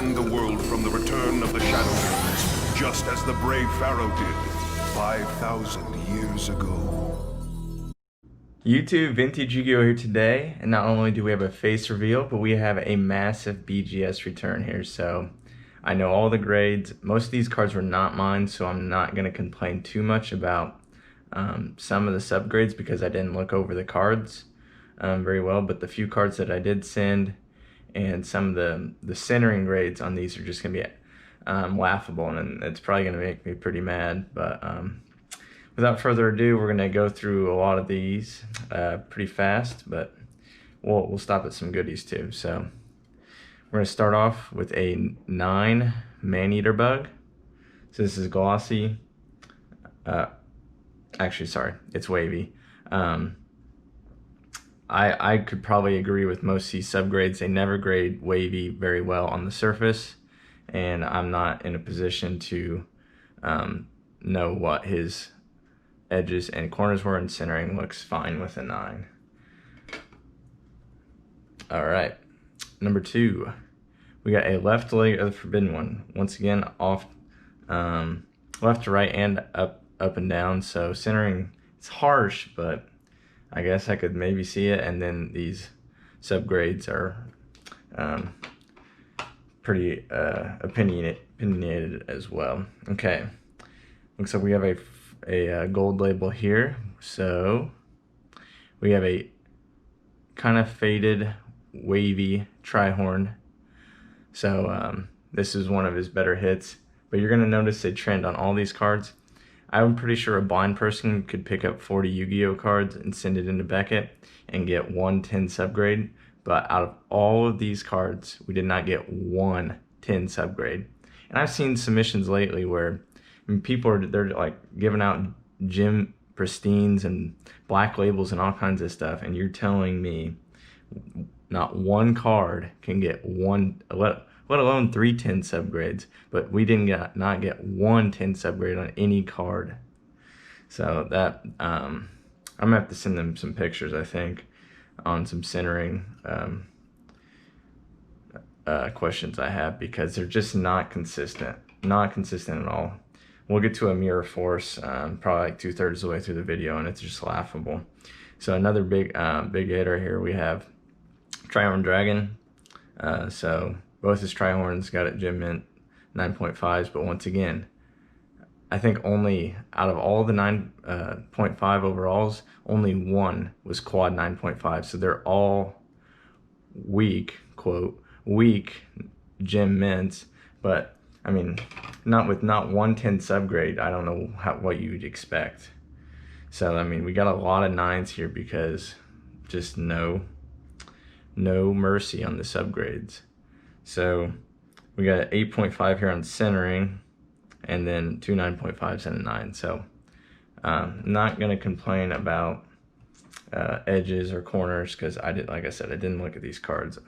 defend the world from the return of the Shadowlands, just as the brave Pharaoh did 5,000 years ago. YouTube, Vintage Yugioh here today, and not only do we have a face reveal, but we have a massive BGS return here. So I know all the grades. Most of these cards were not mine, so I'm not going to complain too much about some of the subgrades because I didn't look over the cards very well, but the few cards that I did send and some of the centering grades on these are just going to be laughable, and it's probably going to make me pretty mad, but without further ado, we're going to go through a lot of these pretty fast, but we'll stop at some goodies too. So we're going to start off with a 9 Man-Eater bug. So this is glossy. Actually, sorry, it's wavy. I could probably agree with most of these subgrades. They never grade wavy very well on the surface, and I'm not in a position to know what his edges and corners were, and centering looks fine with a 9. Alright, number 2, we got a left leg of the Forbidden One. Once again, off left to right and up and down, so centering, it's harsh, but I guess I could maybe see it. And then these subgrades are pretty opinionated as well. Okay, looks like we have a gold label here. So we have a kind of faded, wavy Trihorn. So this is one of his better hits, but you're gonna notice a trend on all these cards. I'm pretty sure a blind person could pick up 40 Yu-Gi-Oh cards and send it into Beckett and get 110 subgrade, but out of all of these cards, we did not get 110 subgrade. And I've seen submissions lately where they're like giving out gem pristines and black labels and all kinds of stuff, and you're telling me not one card can get let alone 310 subgrades, but we didn't not get 110 subgrade on any card. So that I'm gonna have to send them some pictures, I think, on some centering questions I have, because they're just not consistent at all. We'll get to a Mirror Force probably like 2/3 of the way through the video, and it's just laughable. So another big hitter here, we have Trihorn Dragon. So both his Trihorns got at Gem Mint 9.5s, but once again, I think only out of all the 9.5 overalls, only one was quad 9.5. So they're all weak, quote, weak Gem Mints, but I mean, not 110 subgrade. I don't know what you'd expect. So I mean, we got a lot of 9s here because just no mercy on the subgrades. So we got an 8.5 here on centering, and then 2 9.5s and a 9. So not gonna complain about edges or corners, because like I said, I didn't look at these cards.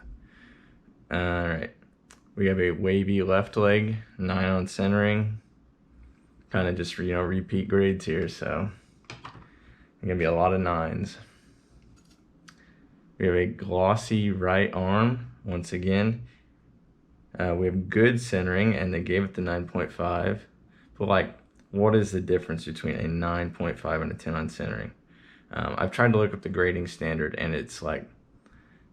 All right, we have a wavy left leg, 9 on centering. Kind of just repeat grades here, so gonna be a lot of 9s. We have a glossy right arm once again. We have good centering, and they gave it the 9.5. But like, what is the difference between a 9.5 and a 10 on centering? I've tried to look up the grading standard, and it's like,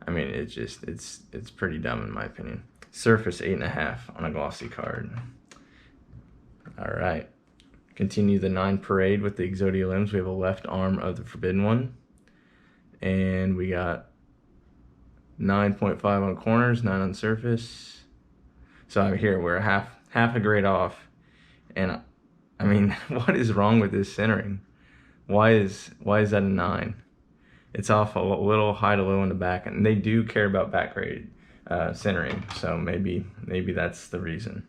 I mean, it's pretty dumb in my opinion. Surface 8.5 on a glossy card. All right, continue the 9 parade with the Exodia limbs. We have a left arm of the Forbidden One, and we got 9.5 on corners, 9 on surface. So here we're half a grade off, and I mean, what is wrong with this centering? Why is that a 9? It's off a little high to low in the back, and they do care about back grade centering, so maybe that's the reason.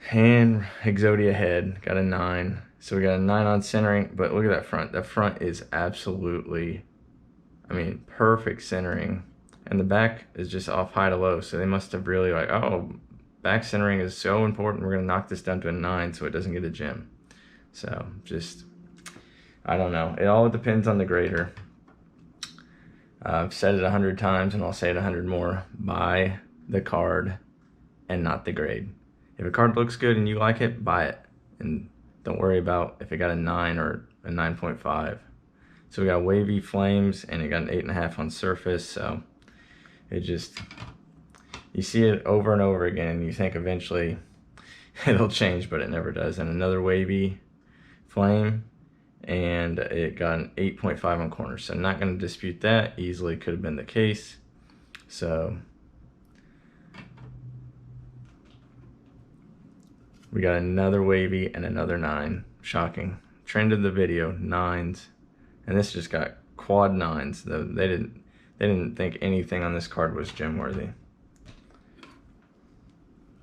And Exodia head got a 9, so we got a 9 on centering, but look at that front. That front is absolutely, I mean, perfect centering. And the back is just off high to low, so they must have really like, oh, back centering is so important, we're gonna knock this down to a 9 so it doesn't get a gem. So just, I don't know, it all depends on the grader. I've said it 100 times, and I'll say it 100 more. Buy the card and not the grade. If a card looks good and you like it, buy it. And don't worry about if it got a 9 or a 9.5. So we got wavy flames and it got an 8.5 on surface. So it just, you see it over and over again and you think eventually it'll change, but it never does. And another wavy flame, and it got an 8.5 on corners. So I'm not going to dispute that. Easily could have been the case. So we got another wavy and another 9. Shocking. Trend of the video, 9s. And this just got quad 9s. They didn't think anything on this card was gem worthy.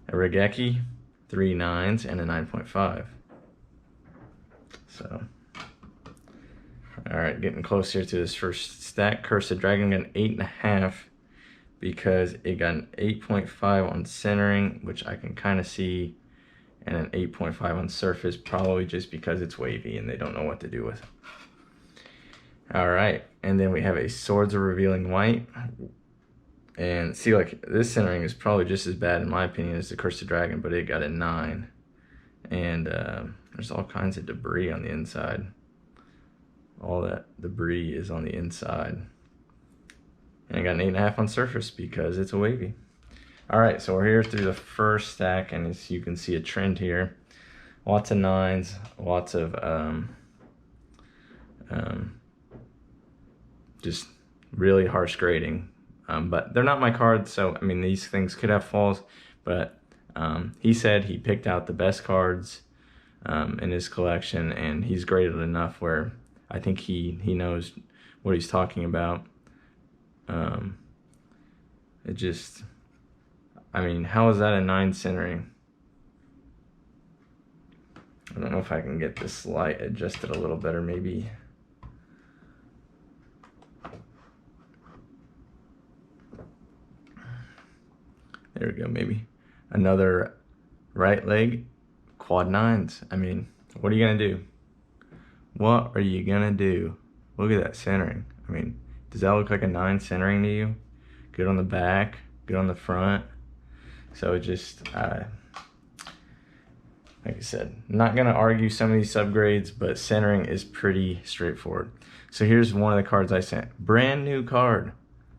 A Regeki, 3 9s and a 9.5. So, alright, getting close here to this first stack. Cursed Dragon got an 8.5 because it got an 8.5 on centering, which I can kind of see, and an 8.5 on surface, probably just because it's wavy and they don't know what to do with it. Alright, and then we have a Swords of Revealing White. And see, like, this centering is probably just as bad in my opinion as the Cursed Dragon, but it got a 9. And there's all kinds of debris on the inside. All that debris is on the inside. And I got an 8.5 on surface because it's a wavy. Alright, so we're here through the first stack, and as you can see a trend here. Lots of 9s, lots of just really harsh grading. But they're not my cards, so I mean, these things could have falls, but he said he picked out the best cards in his collection, and he's graded enough where I think he knows what he's talking about. It just, I mean, how is that a 9 centering? I don't know if I can get this light adjusted a little better, maybe. There we go, maybe. Another right leg, quad 9s. I mean, what are you gonna do? What are you gonna do? Look at that centering. I mean, does that look like a 9 centering to you? Good on the back, good on the front. So it just, like I said, I'm not gonna argue some of these subgrades, but centering is pretty straightforward. So here's one of the cards I sent. Brand new card.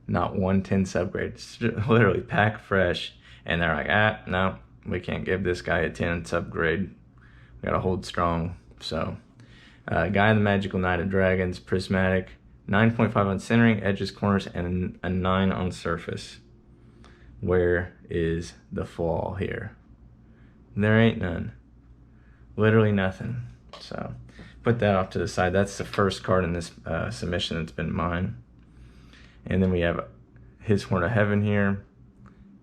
Not 110 subgrade, it's literally pack fresh, and they're like, no, we can't give this guy a 10 subgrade. We gotta hold strong. So, Guy the Magical Knight of Dragons, prismatic, 9.5 on centering, edges, corners, and a 9 on surface. Where is the flaw here? There ain't none. Literally nothing. So, put that off to the side. That's the first card in this submission that's been mine. And then we have his Horn of Heaven here,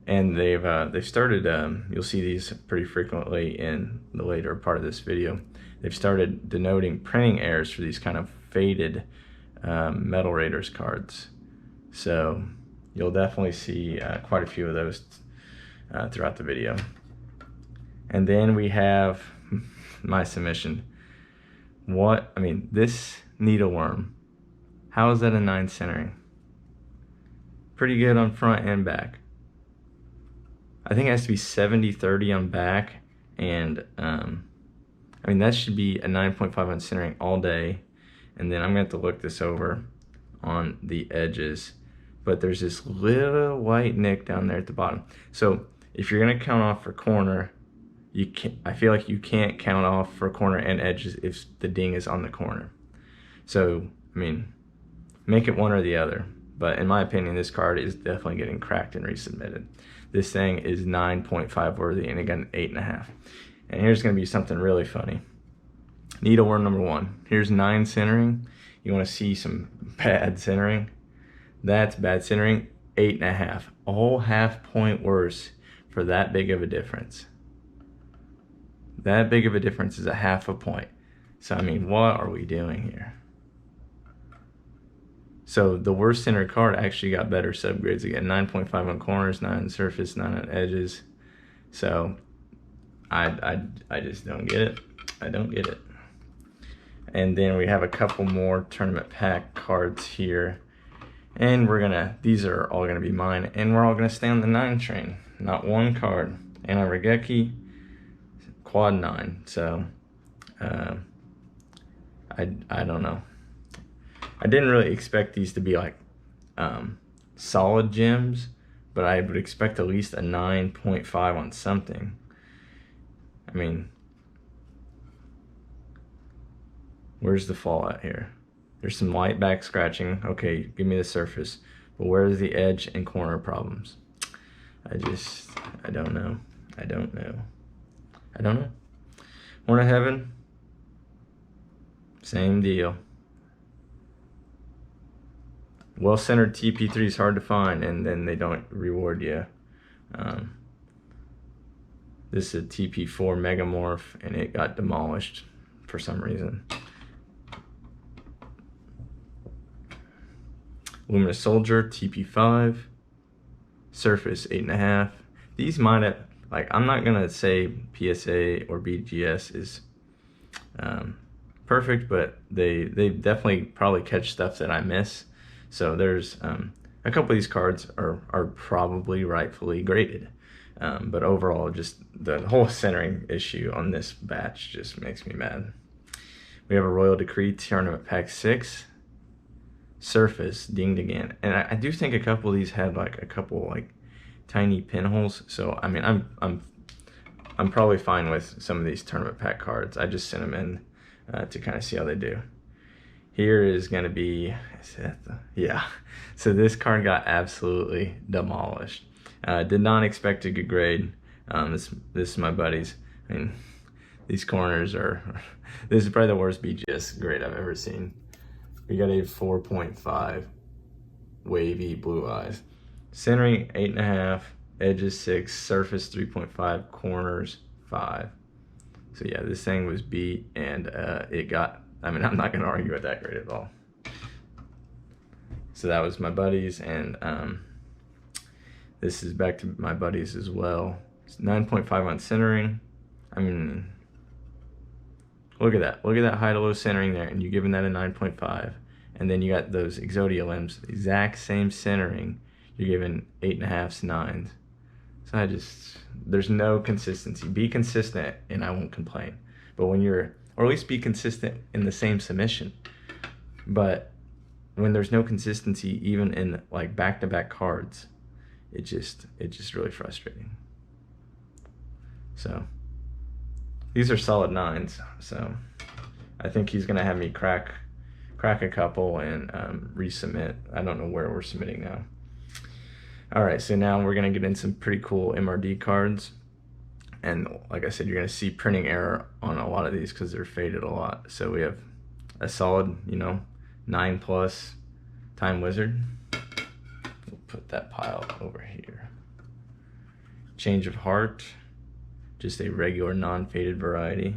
and they've started. You'll see these pretty frequently in the later part of this video. They've started denoting printing errors for these kind of faded Metal Raiders cards. So you'll definitely see quite a few of those throughout the video. And then we have my submission. What, I mean, this Needleworm. How is that a 9 centering? Pretty good on front and back. I think it has to be 70-30 on back, and I mean, that should be a 9.5 on centering all day. And then I'm gonna have to look this over on the edges, but there's this little white nick down there at the bottom. So if you're gonna count off for corner, you can't, I feel like you can't count off for corner and edges if the ding is on the corner. So I mean, make it one or the other. But in my opinion, this card is definitely getting cracked and resubmitted. This thing is 9.5 worthy, and again, 8.5. And here's gonna be something really funny. Needleworm number 1. Here's 9 centering. You wanna see some bad centering? That's bad centering, 8.5. A whole half point worse for that big of a difference. That big of a difference is a half a point. So I mean, what are we doing here? So the worst center card actually got better subgrades again. 9.5 on corners, 9 on surface, 9 on edges. So I just don't get it. I don't get it. And then we have a couple more tournament pack cards here. And these are all gonna be mine, and we're all gonna stay on the 9 train. Not one card. And a Regeki, quad 9. So, I don't know. I didn't really expect these to be like solid gems, but I would expect at least a 9.5 on something. I mean, where's the fallout here? There's some light back scratching. Okay, give me the surface. But where's the edge and corner problems? I don't know. I don't know. Horn of Heaven, same deal. Well-centered TP3 is hard to find, and then they don't reward you. This is a TP4 Megamorph, and it got demolished for some reason. Luminous Soldier, TP5. Surface, 8.5. These might have, like, I'm not gonna say PSA or BGS is perfect, but they definitely probably catch stuff that I miss. So there's a couple of these cards are probably rightfully graded, but overall, just the whole centering issue on this batch just makes me mad. We have a Royal Decree Tournament Pack 6. Surface, dinged again, and I do think a couple of these had like a couple like tiny pinholes. So I mean, I'm probably fine with some of these tournament pack cards. I just sent them in to kind of see how they do. Here is gonna be, yeah. So this card got absolutely demolished. Did not expect a good grade. This is my buddies. I mean, these corners are. This is probably the worst BGS grade I've ever seen. We got a 4.5, wavy blue eyes. Centering 8.5, edges 6, surface 3.5, corners 5. So yeah, this thing was beat, and it got, I mean, I'm not gonna argue with that grade at all. So that was my buddies, and this is back to my buddies as well. It's 9.5 on centering. I mean, look at that. Look at that high to low centering there, and you're giving that a 9.5. And then you got those Exodia limbs, exact same centering. You're giving 8.5s, 9s. So there's no consistency. Be consistent, and I won't complain. But when or at least be consistent in the same submission. But when there's no consistency, even in like back-to-back cards, it's just really frustrating. So these are solid 9s, so I think he's gonna have me crack a couple and resubmit. I don't know where we're submitting now. All right, so now we're gonna get in some pretty cool MRD cards, and like I said, you're gonna see printing error on a lot of these because they're faded a lot. So we have a solid, 9+ Time Wizard. We'll put that pile over here. Change of Heart. Just a regular non-faded variety.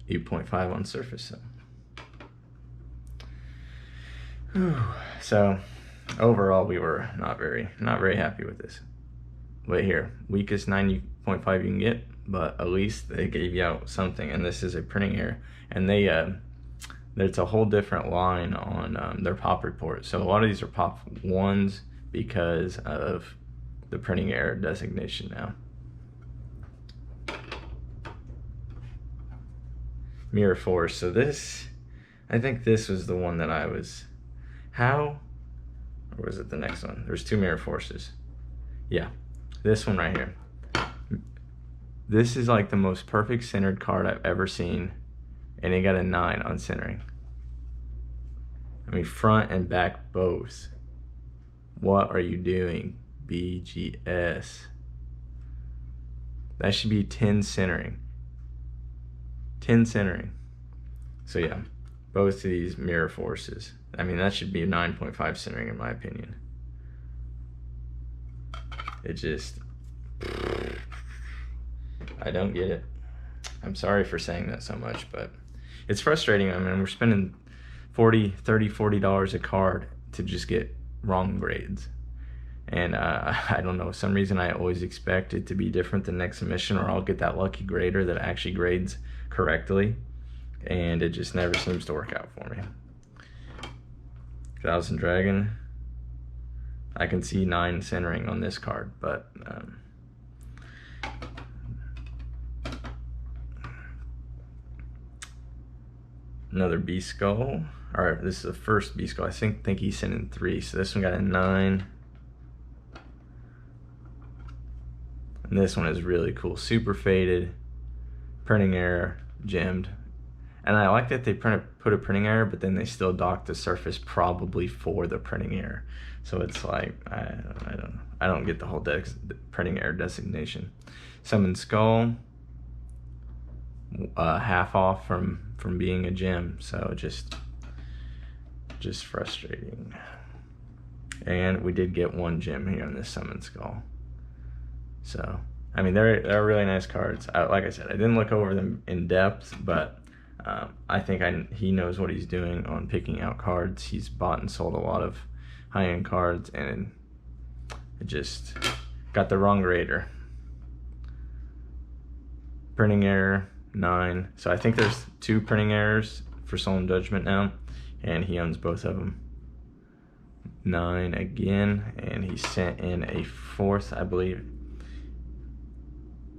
8.5 on surface. So overall, we were not very happy with this. But here, weakest 9.5 you can get, but at least they gave you out something. And this is a printing error, and there's a whole different line on their pop report. So a lot of these are pop 1s because of the printing error designation now. Mirror Force. So this, I think this was the one that I was, or was it the next one? There's 2 Mirror Forces. Yeah, this one right here. This is like the most perfect centered card I've ever seen, and it got a 9 on centering. I mean, front and back both. What are you doing, BGS? That should be 10 centering. 10 centering. So yeah, both of these Mirror Forces. I mean, that should be a 9.5 centering in my opinion. It just, I don't get it. I'm sorry for saying that so much, but it's frustrating. I mean, we're spending $40 a card to just get wrong grades. And I don't know, for some reason I always expect it to be different the next submission, or I'll get that lucky grader that actually grades correctly, and it just never seems to work out for me. 2000 Dragon. I can see 9 centering on this card, but another B Skull. Alright, this is the first B Skull. I think he sent in 3, so this one got a 9. And this one is really cool. Super faded, printing error, gemmed. And I like that they put a printing error, but then they still dock the surface probably for the printing error. So it's like, I don't get the whole printing error designation. Summon Skull, half off from being a gem, so just frustrating. And we did get 1 gem here on this Summon Skull. So, I mean, they're really nice cards. Like I said, I didn't look over them in depth, but I think he knows what he's doing on picking out cards. He's bought and sold a lot of high-end cards, and it just got the wrong grader. Printing error, 9. So I think there's 2 printing errors for Solemn Judgment now, and he owns both of them. 9 again, and he sent in a 4th, I believe,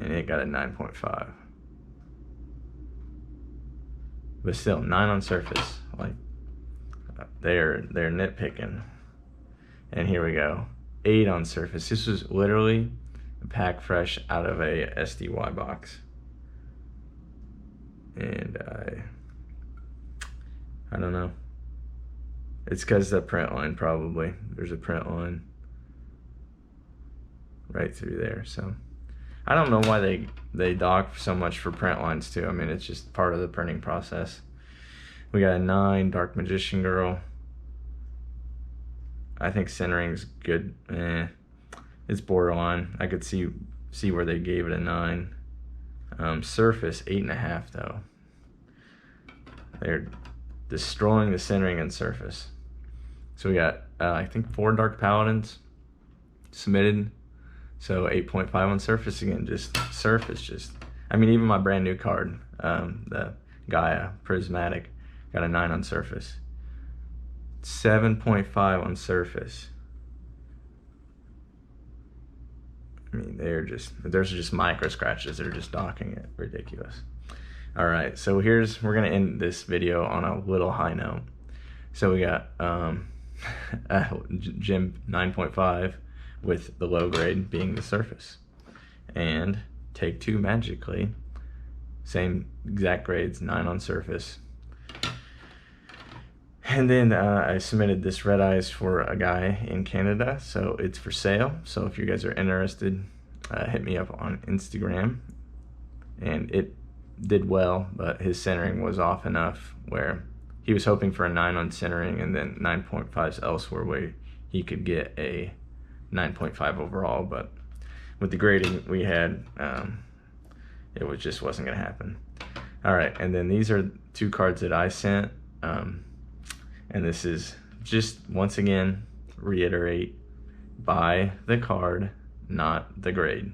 and it got a 9.5. But still, 9 on surface. Like, they're nitpicking. And here we go, 8 on surface. This was literally a pack fresh out of a SDY box. And I don't know. It's because the print line, probably. There's a print line right through there. So I don't know why they dock so much for print lines too. I mean, it's just part of the printing process. We got a 9 Dark Magician Girl. I think centering's good. It's borderline. I could see where they gave it a 9. Surface 8.5 though. They're destroying the centering and surface. So we got I think 4 Dark Paladins submitted. So 8.5 on surface again. Just surface. Just, I mean, even my brand new card, the Gaia Prismatic, got a 9 on surface. 7.5 on surface. I mean, there's just micro scratches that are just docking it. Ridiculous. All right, so we're gonna end this video on a little high note. So we got Gem 9.5 with the low grade being the surface, and Take 2 magically, same exact grades, 9 on surface. And then I submitted this Red Eyes for a guy in Canada, so it's for sale. So if you guys are interested, hit me up on Instagram. And it did well, but his centering was off enough where he was hoping for a 9 on centering and then 9.5s elsewhere where he could get a 9.5 overall. But with the grading we had, it just wasn't going to happen. All right, and then these are 2 cards that I sent. And this is just, once again, reiterate, buy the card, not the grade.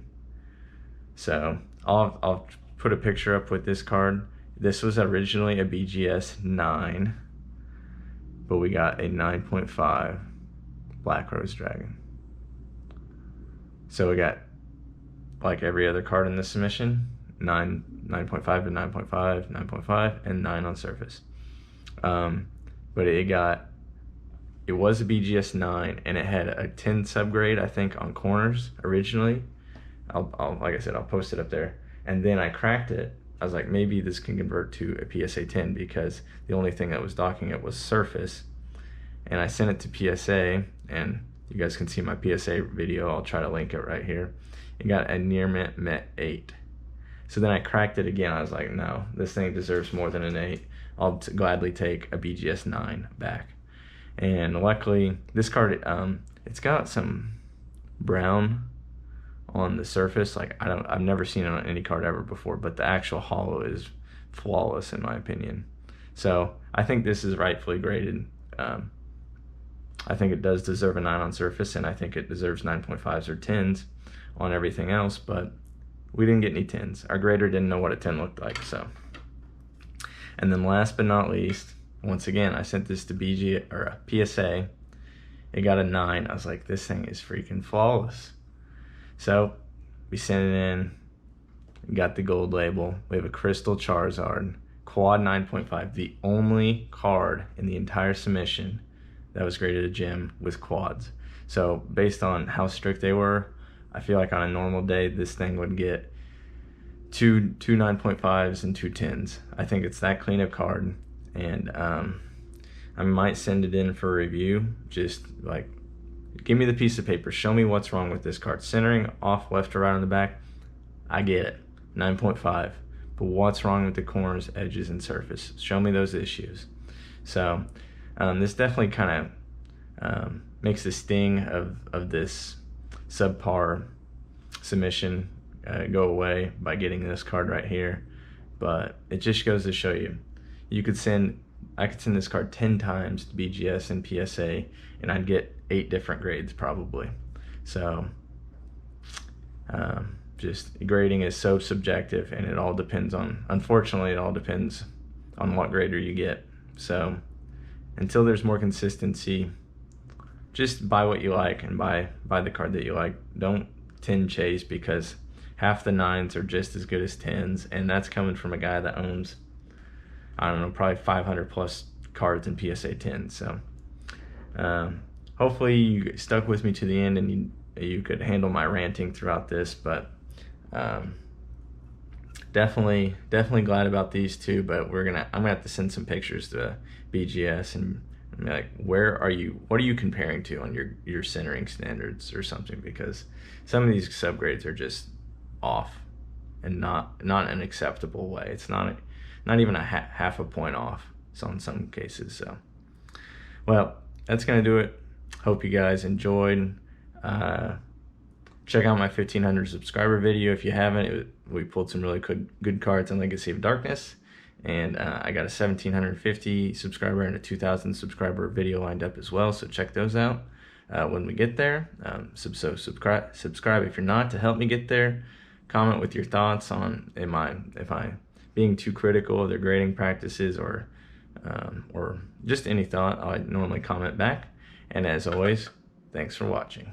So I'll put a picture up with this card. This was originally a BGS 9, but we got a 9.5 Black Rose Dragon. So we got, like every other card in this submission, 9.5 to 9.5, 9.5, and 9 on surface. But it was a BGS 9, and it had a 10 subgrade, I think, on corners originally. Like I said, I'll post it up there. And then I cracked it. I was like, maybe this can convert to a PSA 10, because the only thing that was docking it was surface. And I sent it to PSA, and you guys can see my PSA video. I'll try to link it right here. It got a near met 8. So then I cracked it again. I was like, no, this thing deserves more than an 8. I'll gladly take a BGS 9 back. And luckily, this card, it's got some brown on the surface. Like, I've never seen it on any card ever before, but the actual holo is flawless in my opinion. So I think this is rightfully graded. I think it does deserve a 9 on surface, and I think it deserves 9.5s or 10s on everything else, but we didn't get any 10s. Our grader didn't know what a 10 looked like, so. And then last but not least, once again, I sent this to BG or PSA. It got a 9. I was like, this thing is freaking flawless. So we sent it in, got the gold label. We have a crystal Charizard, quad 9.5, the only card in the entire submission that was graded a gem with quads. So based on how strict they were, I feel like on a normal day, this thing would get two 9.5s and 2 10s. I think it's that clean a card, and I might send it in for review. Just like, give me the piece of paper, show me what's wrong with this card. Centering off left or right on the back, I get it, 9.5. But what's wrong with the corners, edges, and surface? Show me those issues. So this definitely kind of makes the sting of this subpar submission go away by getting this card right here. But it just goes to show you, I could send this card 10 times to BGS and PSA, and I'd get 8 different grades probably. So just grading is so subjective, and it all depends on, unfortunately, it all depends on what grader you get. So until there's more consistency, just buy what you like and buy the card that you like. Don't 10 chase, because half the 9s are just as good as 10s, and that's coming from a guy that owns, I don't know, probably 500 plus cards in PSA 10. So hopefully you stuck with me to the end and you could handle my ranting throughout this. But definitely glad about these two. But I'm gonna have to send some pictures to BGS and be like, what are you comparing to on your centering standards or something, because some of these subgrades are just off, and not in an acceptable way. It's not even a half a point off, so in some cases. So, well, that's gonna do it. Hope you guys enjoyed. Check out my 1500 subscriber video if you haven't. We pulled some really good cards in Legacy of Darkness, and I got a 1750 subscriber and a 2000 subscriber video lined up as well, so check those out when we get there. Subscribe if you're not, to help me get there. Comment with your thoughts on if I being too critical of their grading practices, or just any thought. I normally comment back. And as always, thanks for watching.